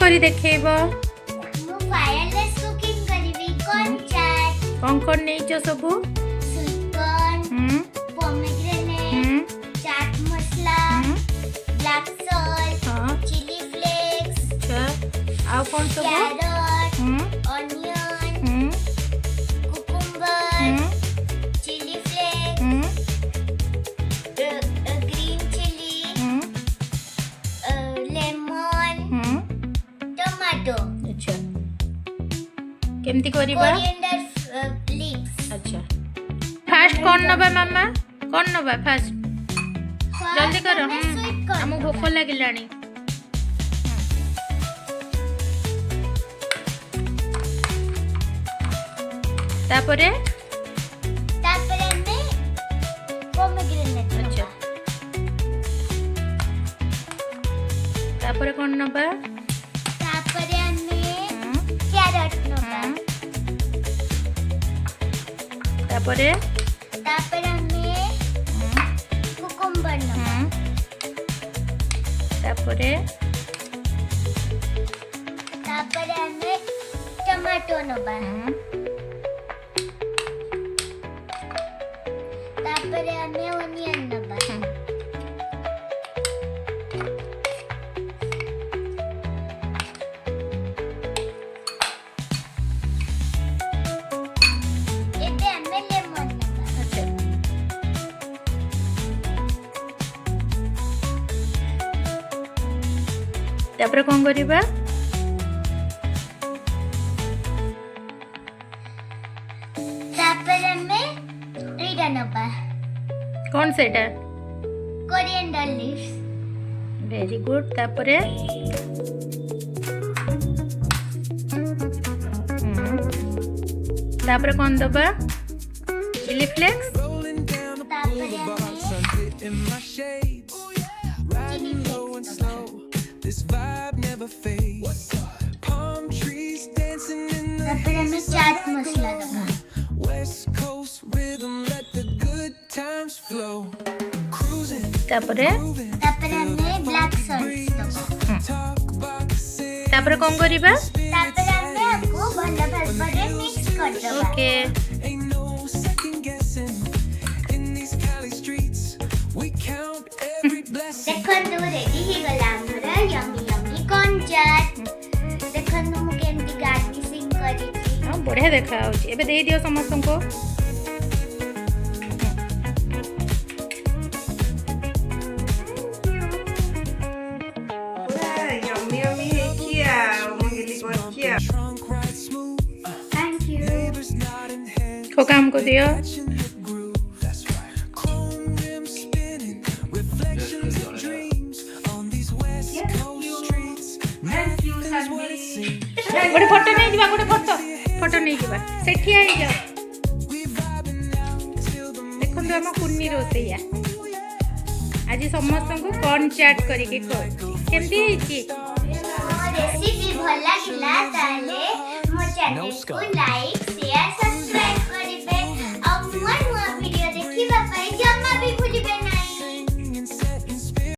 करी देखेबो मु fireless cooking करबी कौन चाट कौन नहीं छो सब sweet corn pomegranate chaat masala black salt हाँ चिली फ्लेक्स अच्छा आ कौन सब carrot onion cucumber chili flakes green chili lemon tomato अच्छा केमती करिबा कोरिएंडर लीव्स अच्छा फास्ट कौन नबा मामा कौन नबा फास्ट जल्दी करो हम भूख लगिलानी तापरे तापरे में पोमेग्रेनेट अच्छा तापरे कौन नबा तापरे में कैरट नबा तापरे तापरे में कुकुम्बर नबा तापरे तापरे में टमाटो नबा तापरे में ऑनियन नबा एते में लेमन नबा अच्छा तापरे कौन करिबा तापरे में रीडा नबा कौन सेटा कोरिएंडर लीव्स वेरी गुड तापरे तापरे कौन दबा चिली फ्लेक्स तापरे में चिली फ्लेक्स नबा तापरे में चाट मसला नबा तापरे तापरे में ब्लैक सॉल्ट नबा तापरे कौन करिबा तापरे में आपको भला भाबरे मिक्स कर दबा ओके देखंतु रेडी ही गला हमरा यम्मी यम्मी कॉर्न चाट देखंतु मु केमती गार्निशिंग करी छी हाँ बढ़िया देखा होची एबे दे दियो समस्त को थैंक यू को काम को दियो गोटे फोटो नहीं दिबा गोटे फोटो नहीं दिबा सेठी आई जा देखो हम कुन्नी रोसैया आज समस्त को कॉर्न चाट करके केमती है